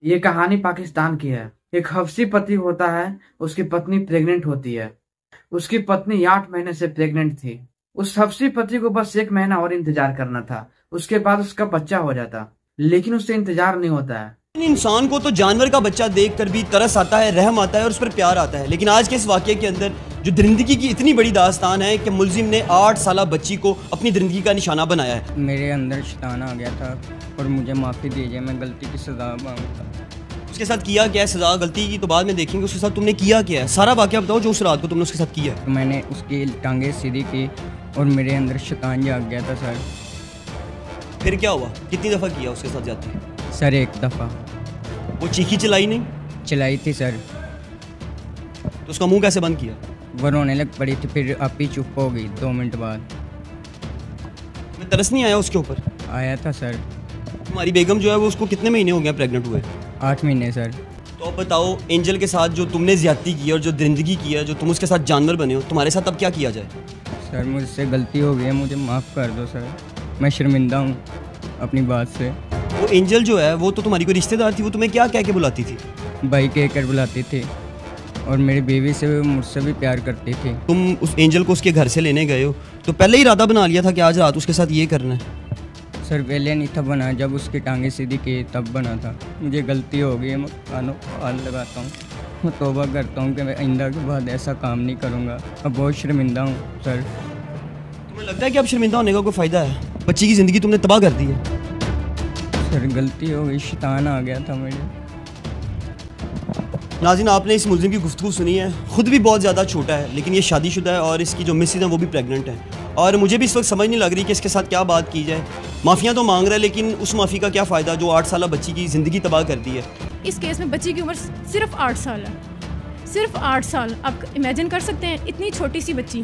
ये कहानी पाकिस्तान की है। एक हफ्सी पति होता है, उसकी पत्नी प्रेग्नेंट होती है। उसकी पत्नी 8 महीने से प्रेग्नेंट थी। उस हफ्सी पति को बस 1 महीना और इंतजार करना था, उसके बाद उसका बच्चा हो जाता। लेकिन उससे इंतजार नहीं होता है। इंसान को तो जानवर का बच्चा देखकर भी तरस आता है, रहम आता है और उस पर प्यार आता है। लेकिन आज के इस वाक़ये के अंदर जो दरिंदगी की इतनी बड़ी दास्तान है कि मुलजिम ने 8 साला बच्ची को अपनी दरिंदगी का निशाना बनाया है। मेरे अंदर शैतान आ गया था और मुझे माफ़ी दीजिए, मैं गलती की सज़ा मांगता। उसके साथ किया क्या है? सज़ा गलती की तो बाद में देखेंगे, उसके साथ तुमने किया क्या है? सारा वाक़या बताओ जो उस रात को तुमने उसके साथ किया है। मैंने उसकी टांगें सीधी की और मेरे अंदर शैतान जाग गया था सर। फिर क्या हुआ? कितनी दफ़ा किया उसके साथ जाती? सर 1 दफ़ा। वो चीखी चिल्लाई नहीं? चलाई थी सर। तो उसका मुंह कैसे बंद किया? वो रोने लग पड़ी थी, फिर आप ही चुप हो गई 2 मिनट बाद। तुम्हें तरस नहीं आया उसके ऊपर? आया था सर। तुम्हारी बेगम जो है वो उसको कितने महीने हो गए प्रेग्नेंट हुए? 8 महीने सर। तो अब बताओ, एंजल के साथ जो तुमने ज्यादती की और जो दरिंदगी की है, जो तुम उसके साथ जानवर बने हो, तुम्हारे साथ अब क्या किया जाए? सर मुझसे गलती हो गई है, मुझे माफ़ कर दो सर। मैं शर्मिंदा हूँ अपनी बात से। वो एंजल जो है वो तो तुम्हारी कोई रिश्तेदार थी, वो तुम्हें क्या कह के बुलाती थी? भाई कहकर बुलाती थी और मेरी बीवी से मुझसे भी प्यार करती थी। तुम उस एंजल को उसके घर से लेने गए हो तो पहले ही इरादा बना लिया था कि आज रात उसके साथ ये करना है? सर पहले नहीं था बना, जब उसकी टांगें सीधी की तब बना था। मुझे गलती हो गई है, मैं कानों को हाथ लगाता हूँ। मैं तौबा करता हूँ कि मैं आइंदा के बाद ऐसा काम नहीं करूँगा। अब बहुत शर्मिंदा हूँ सर। तुम्हें लगता है कि अब शर्मिंदा होने का कोई फ़ायदा है? बच्ची की ज़िंदगी तुमने तबाह कर दी है। सर गलती हो गई, शैतान आ गया था मेरे। नाज़रीन, आपने इस मुलजिम की गुफ्तगू सुनी है। ख़ुद भी बहुत ज़्यादा छोटा है, लेकिन ये शादीशुदा है और इसकी जो मिसेज है वो भी प्रेग्नेंट है। और मुझे भी इस वक्त समझ नहीं लग रही कि इसके साथ क्या बात की जाए। माफ़ियाँ तो मांग रहा है, लेकिन उस माफ़ी का क्या फ़ायदा जो 8 साला बच्ची की ज़िंदगी तबाह कर दी है। इस केस में बच्ची की उम्र सिर्फ 8 साल है, सिर्फ 8 साल। आप इमेजिन कर सकते हैं, इतनी छोटी सी बच्ची।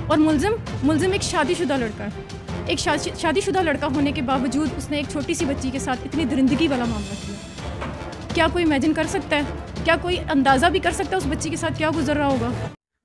और मुलजिम एक शादीशुदा लड़का है। एक शादीशुदा लड़का होने के बावजूद उसने एक छोटी सी बच्ची के साथ इतनी दरिंदगी वाला मामला किया। क्या कोई इमेजिन कर सकता है? क्या कोई अंदाज़ा भी कर सकता है उस बच्ची के साथ क्या गुजर रहा होगा?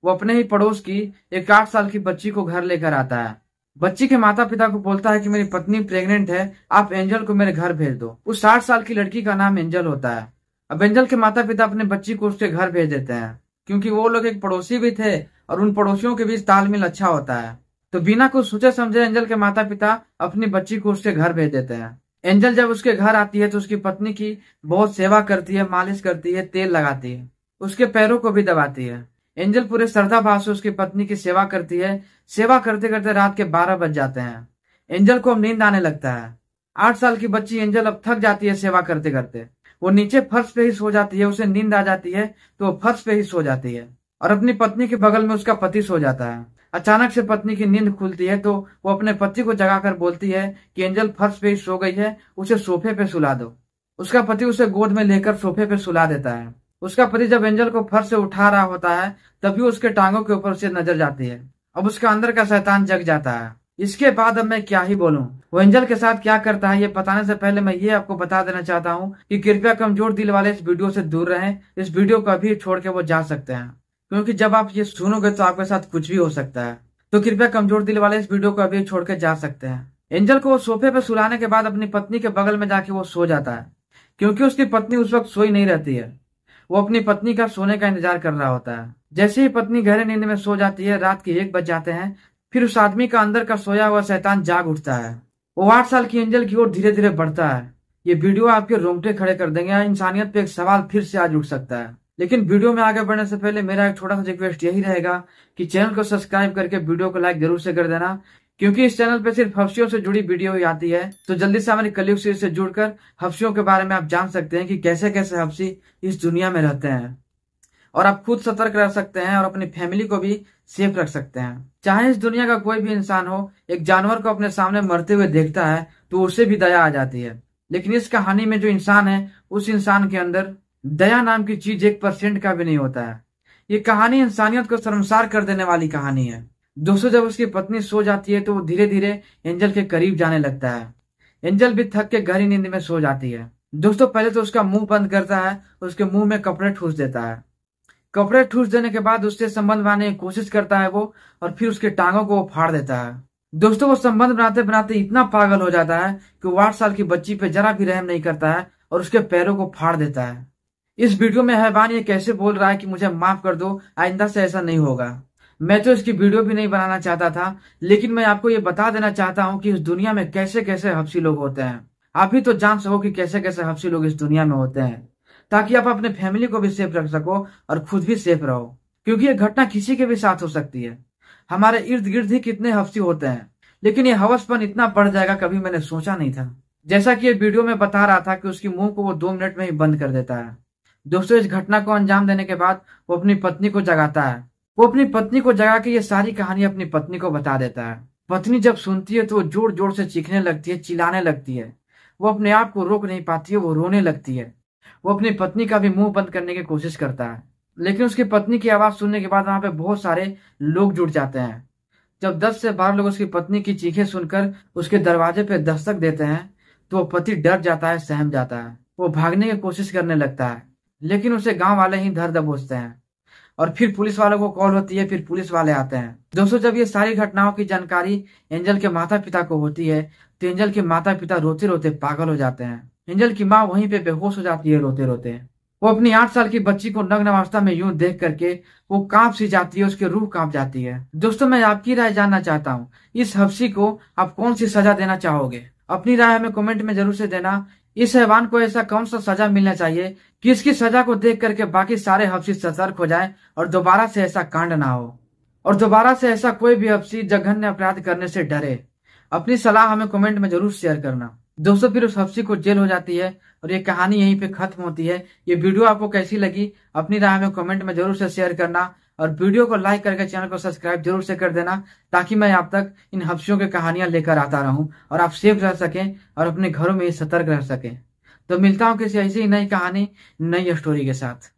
वो अपने ही पड़ोस की एक 8 साल की बच्ची को घर लेकर आता है। बच्ची के माता पिता को बोलता है कि मेरी पत्नी प्रेग्नेंट है, आप एंजल को मेरे घर भेज दो। उस 8 साल की लड़की का नाम एंजल होता है। अब एंजल के माता पिता अपने बच्ची को उसके घर भेज देते हैं, क्योंकि वो लोग एक पड़ोसी भी थे और उन पड़ोसियों के बीच तालमेल अच्छा होता है। तो बिना कुछ सोचे समझे एंजल के माता पिता अपनी बच्ची को उसके घर भेज देते हैं। एंजल जब उसके घर आती है तो उसकी पत्नी की बहुत सेवा करती है, मालिश करती है, तेल लगाती है, उसके पैरों को भी दबाती है। एंजल पूरे श्रद्धा भाव से उसकी पत्नी की सेवा करती है। सेवा करते करते रात के 12 बज जाते हैं। एंजल को अब नींद आने लगता है। 8 साल की बच्ची एंजल अब थक जाती है सेवा करते करते। वो नीचे फर्श पे ही सो जाती है। उसे नींद आ जाती है तो वो फर्श पे ही सो जाती है और अपनी पत्नी के बगल में उसका पति सो जाता है। अचानक से पत्नी की नींद खुलती है तो वो अपने पति को जगाकर बोलती है कि एंजल फर्श पे ही सो गई है, उसे सोफे पे सुला दो। उसका पति उसे गोद में लेकर सोफे पे सुला देता है। उसका पति जब एंजल को फर्श से उठा रहा होता है तभी उसके टांगों के ऊपर उसे नजर जाती है। अब उसका अंदर का शैतान जग जाता है। इसके बाद अब मैं क्या ही बोलूं। वो एंजल के साथ क्या करता है ये बताने से पहले मैं ये आपको बता देना चाहता हूँ कि कृपया कमजोर दिल वाले इस वीडियो से दूर रहें। इस वीडियो को अभी छोड़ के वो जा सकते हैं, क्योंकि जब आप ये सुनोगे तो आपके साथ कुछ भी हो सकता है। तो कृपया कमजोर दिल वाले इस वीडियो को अभी छोड़ के जा सकते हैं। एंजल को वो सोफे पे सुलाने के बाद अपनी पत्नी के बगल में जाके वो सो जाता है, क्योंकि उसकी पत्नी उस वक्त सोई नहीं रहती है। वो अपनी पत्नी का सोने का इंतजार कर रहा होता है। जैसे ही पत्नी गहरे नींद में सो जाती है, रात के 1 बज जाते हैं। फिर उस आदमी का अंदर का सोया हुआ शैतान जाग उठता है। वो 8 साल की एंजल की ओर धीरे धीरे बढ़ता है। ये वीडियो आपके रोंगटे खड़े कर देंगे। इंसानियत पे एक सवाल फिर से आज उठ सकता है। लेकिन वीडियो में आगे बढ़ने से पहले मेरा एक छोटा सा रिक्वेस्ट यही रहेगा कि चैनल को सब्सक्राइब करके वीडियो को लाइक जरूर से कर देना, क्योंकि इस चैनल पे सिर्फ हफ्सियों से जुड़ी वीडियो ही आती है। तो जल्दी से हमारी कलयुग सीरीज से जुड़कर हफ्सियों के बारे में आप जान सकते हैं कि कैसे कैसे हफ्सी इस दुनिया में रहते हैं, और आप खुद सतर्क रह सकते हैं और अपनी फैमिली को भी सेफ रख सकते हैं। चाहे इस दुनिया का कोई भी इंसान हो, एक जानवर को अपने सामने मरते हुए देखता है तो उसे भी दया आ जाती है। लेकिन इस कहानी में जो इंसान है, उस इंसान के अंदर दया नाम की चीज 1% का भी नहीं होता है। ये कहानी इंसानियत को शर्मसार कर देने वाली कहानी है। दोस्तों, जब उसकी पत्नी सो जाती है तो वो धीरे धीरे एंजल के करीब जाने लगता है। एंजल भी थक के गहरी नींद में सो जाती है। दोस्तों, पहले तो उसका मुंह बंद करता है, उसके मुंह में कपड़े ठूस देता है। कपड़े ठूस देने के बाद उससे संबंध बनाने की कोशिश करता है वो, और फिर उसके टांगों को वो फाड़ देता है। दोस्तों, वो संबंध बनाते बनाते इतना पागल हो जाता है कि वो 8 साल की बच्ची पे जरा भी रहम नहीं करता है और उसके पैरों को फाड़ देता है। इस वीडियो में हैवान ये कैसे बोल रहा है कि मुझे माफ कर दो, आइंदा से ऐसा नहीं होगा। मैं तो इसकी वीडियो भी नहीं बनाना चाहता था, लेकिन मैं आपको ये बता देना चाहता हूँ कि इस दुनिया में कैसे कैसे हफ्सी लोग होते हैं। आप भी तो जान सको कि कैसे कैसे हफ्सी लोग इस दुनिया में होते हैं, ताकि आप अपने फैमिली को भी सेफ रख सको और खुद भी सेफ रहो, क्योंकि ये घटना किसी के भी साथ हो सकती है। हमारे इर्द गिर्द ही कितने हफ्सी होते हैं, लेकिन ये हवसपन इतना बढ़ जाएगा कभी मैंने सोचा नहीं था। जैसा कि ये वीडियो में बता रहा था कि उसकी मुंह को वो 2 मिनट में ही बंद कर देता है। दोस्तों, इस घटना को अंजाम देने के बाद वो अपनी पत्नी को जगाता है। वो अपनी पत्नी को जगा के ये सारी कहानी अपनी पत्नी को बता देता है। पत्नी जब सुनती है तो वो जोर जोर से चीखने लगती है, चिल्लाने लगती है। वो अपने आप को रोक नहीं पाती है, वो रोने लगती है। वो अपनी पत्नी का भी मुंह बंद करने की कोशिश करता है, लेकिन उसकी पत्नी की आवाज सुनने के बाद वहां पे बहुत सारे लोग जुट जाते हैं। जब 10 से 12 लोग उसकी पत्नी की चीखें सुनकर उसके दरवाजे पे दस्तक देते हैं तो वो पति डर जाता है, सहम जाता है। वो भागने की कोशिश करने लगता है, लेकिन उसे गांव वाले ही धर दबोचते हैं और फिर पुलिस वालों को कॉल होती है। फिर पुलिस वाले आते हैं। दोस्तों, जब ये सारी घटनाओं की जानकारी एंजल के माता पिता को होती है तो एंजल के माता पिता रोते रोते पागल हो जाते हैं। एंजल की माँ वहीं पे बेहोश हो जाती है रोते रोते। वो अपनी 8 साल की बच्ची को नग्न अवस्था में यूं देख करके वो कांप सी जाती है, उसकी रूह कांप जाती है। दोस्तों, मैं आपकी राय जानना चाहता हूँ, इस हफ्सी को आप कौन सी सजा देना चाहोगे? अपनी राय हमें कमेंट में जरूर से देना। इस हैवान को ऐसा कौन सा सजा मिलना चाहिए कि इसकी सजा को देख करके बाकी सारे हफ्सी सतर्क हो जाए और दोबारा से ऐसा कांड ना हो, और दोबारा से ऐसा कोई भी हफ्सी जघन्य अपराध करने से डरे। अपनी सलाह हमें कमेंट में जरूर शेयर करना। दोस्तों, फिर उस हफ्सी को जेल हो जाती है और ये कहानी यहीं पे खत्म होती है। ये वीडियो आपको कैसी लगी अपनी राय हमें कमेंट में जरूर से शेयर करना, और वीडियो को लाइक करके चैनल को सब्सक्राइब जरूर से कर देना, ताकि मैं आप तक इन हफ्सियों की कहानियां लेकर आता रहूं और आप सेफ रह सकें और अपने घरों में सतर्क रह सकें। तो मिलता हूं किसी ऐसी ही नई कहानी, नई स्टोरी के साथ।